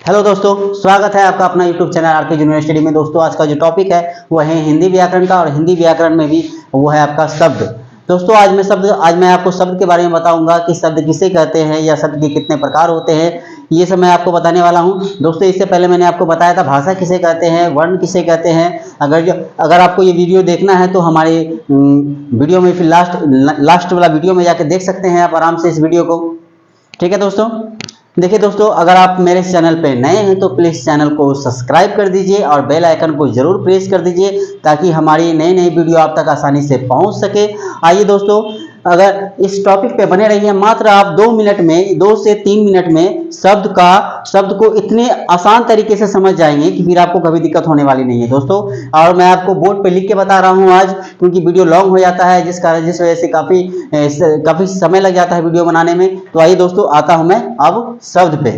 Hello दोस्तों, स्वागत है आपका अपना YouTube channel RK junior study में। दोस्तों आज का जो टॉपिक है वो है हिंदी व्याकरण का, और हिंदी व्याकरण में भी वो है आपका शब्द। दोस्तों आज मैं आपको शब्द के बारे में बताऊंगा कि शब्द किसे कहते हैं या शब्द के कितने प्रकार होते हैं, ये सब मैं आपको बताने वाला हूं। दोस्तों इससे पहले मैंने आपको बताया था भाषा किसे कहते हैं, वर्ण किसे कहते हैं। अगर आपको ये वीडियो देखना है तो हमारे वीडियो में फिर लास्ट वाला वीडियो में जाकर देख सकते हैं आप आराम से इस वीडियो को। ठीक है दोस्तों, देखिए दोस्तों, अगर आप मेरे चैनल पे नए हैं तो प्लीज़ चैनल को सब्सक्राइब कर दीजिए और बेल आइकन को जरूर प्रेस कर दीजिए ताकि हमारी नई नई वीडियो आप तक आसानी से पहुंच सके। आइए दोस्तों, अगर इस टॉपिक पे बने रहिए, मात्र आप 2 से 3 मिनट में शब्द को इतने आसान तरीके से समझ जाएंगे कि फिर आपको कभी दिक्कत होने वाली नहीं है दोस्तों। और मैं आपको बोर्ड पे लिख के बता रहा हूँ आज, क्योंकि वीडियो लॉन्ग हो जाता है जिस वजह से काफ़ी समय लग जाता है वीडियो बनाने में। तो आइए दोस्तों, आता हूँ मैं अब शब्द पे।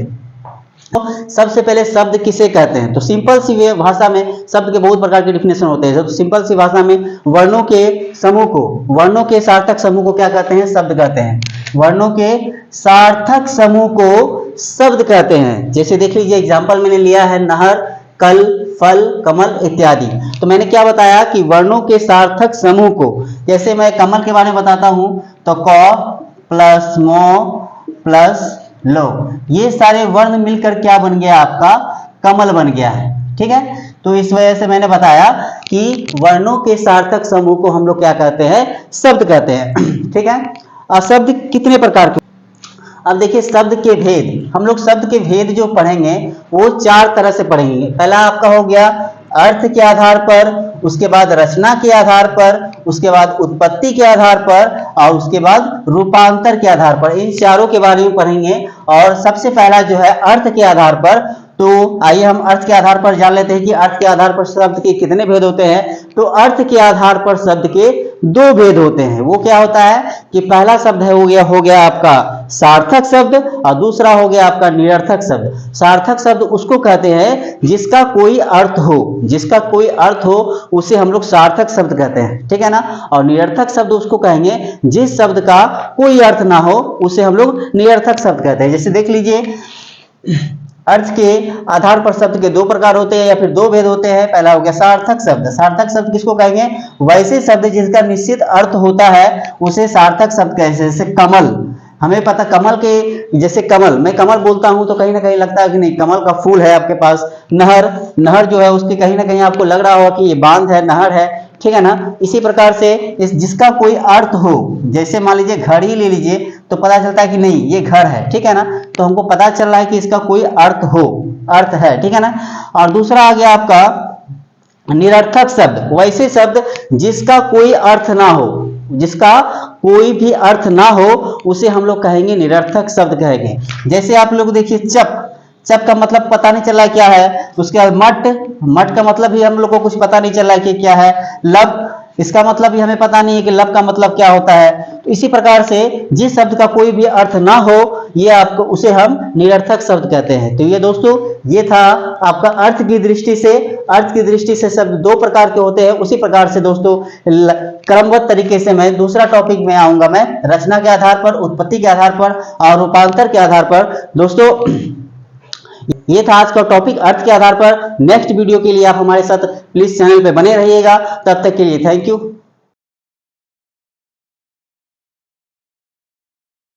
तो सबसे पहले शब्द किसे कहते हैं, तो सिंपल सी भाषा में शब्द के बहुत प्रकार के डिफिनेशन होते हैं। तो सिंपल सी भाषा में वर्णों के सार्थक समूह को क्या कहते हैं, शब्द कहते हैं। वर्णों के सार्थक समूह को शब्द कहते हैं। जैसे देख लीजिए, एग्जाम्पल मैंने लिया है नहर, कल, फल, कमल इत्यादि। तो मैंने क्या बताया कि वर्णों के सार्थक समूह को, जैसे मैं कमल के बारे में बताता हूं तो क प्लस मो प्लस लो, ये सारे वर्ण मिलकर क्या बन गया, आपका कमल बन गया है। ठीक है, तो इस वजह से मैंने बताया कि वर्णों के सार्थक समूह को हम लोग क्या कहते हैं, शब्द कहते हैं। ठीक है, और शब्द कितने प्रकार के, अब देखिए शब्द के भेद, हम लोग शब्द के भेद जो पढ़ेंगे वो 4 तरह से पढ़ेंगे। पहला आपका हो गया अर्थ के आधार पर, उसके बाद रचना के आधार पर, उसके बाद उत्पत्ति के आधार पर, और उसके बाद रूपांतर के आधार पर। इन चारों के बारे में पढ़ेंगे। और सबसे पहला जो है अर्थ के आधार पर, तो आइए हम अर्थ के आधार पर जान लेते हैं कि अर्थ के आधार पर शब्द के कितने भेद होते हैं। तो अर्थ के आधार पर शब्द के 2 भेद होते हैं। वो क्या होता है कि पहला शब्द है हो गया आपका सार्थक शब्द, और दूसरा हो गया आपका निरर्थक शब्द। सार्थक शब्द उसको कहते हैं जिसका कोई अर्थ हो, उसे हम लोग सार्थक शब्द कहते हैं। ठीक है ना। और निरर्थक शब्द उसको कहेंगे जिस शब्द का कोई अर्थ ना हो, उसे हम लोग निरर्थक शब्द कहते हैं। जैसे देख लीजिए, अर्थ के आधार पर शब्द के 2 प्रकार होते हैं या फिर 2 भेद होते हैं। पहला हो गया सार्थक शब्द। सार्थक शब्द किसको कहेंगे, वैसे शब्द जिसका निश्चित अर्थ होता है उसे सार्थक शब्द कहेंगे। जैसे कमल, हमें पता कमल के, जैसे कमल, मैं कमल बोलता हूं तो कहीं ना कहीं लगता है कि नहीं कमल का फूल है आपके पास। नहर जो है उसके कहीं ना कहीं आपको लग रहा होगा कि ये बांध है, नहर है। ठीक है ना। इसी प्रकार से जिसका कोई अर्थ हो, जैसे मान लीजिए घर ही ले लीजिए, तो पता चलता है कि नहीं ये घर है। ठीक है ना, तो हमको पता चल रहा है कि इसका कोई अर्थ है। ठीक है ना। और दूसरा आ गया आपका निरर्थक शब्द, वैसे शब्द जिसका कोई अर्थ ना हो, जिसका कोई भी अर्थ ना हो, उसे हम लोग कहेंगे निरर्थक शब्द कहेंगे। जैसे आप लोग देखिए चप का मतलब पता नहीं चल रहा है क्या है। उसके बाद मट का मतलब भी हम लोग को कुछ पता नहीं चल रहा है कि क्या है। लब, इसका मतलब भी हमें पता नहीं है कि लब का मतलब क्या होता है। तो इसी प्रकार से जिस शब्द का कोई भी अर्थ ना हो, उसे हम निरर्थक शब्द कहते हैं। तो ये दोस्तों, ये था आपका अर्थ की दृष्टि से शब्द 2 प्रकार के होते हैं। उसी प्रकार से दोस्तों क्रमबद्ध तरीके से मैं दूसरा टॉपिक में आऊंगा, मैं रचना के आधार पर, उत्पत्ति के आधार पर और रूपांतर के आधार पर। दोस्तों ये था आज का टॉपिक अर्थ के आधार पर। नेक्स्ट वीडियो के लिए आप हमारे साथ प्लीज चैनल पे बने रहिएगा। तब तक के लिए थैंक यू।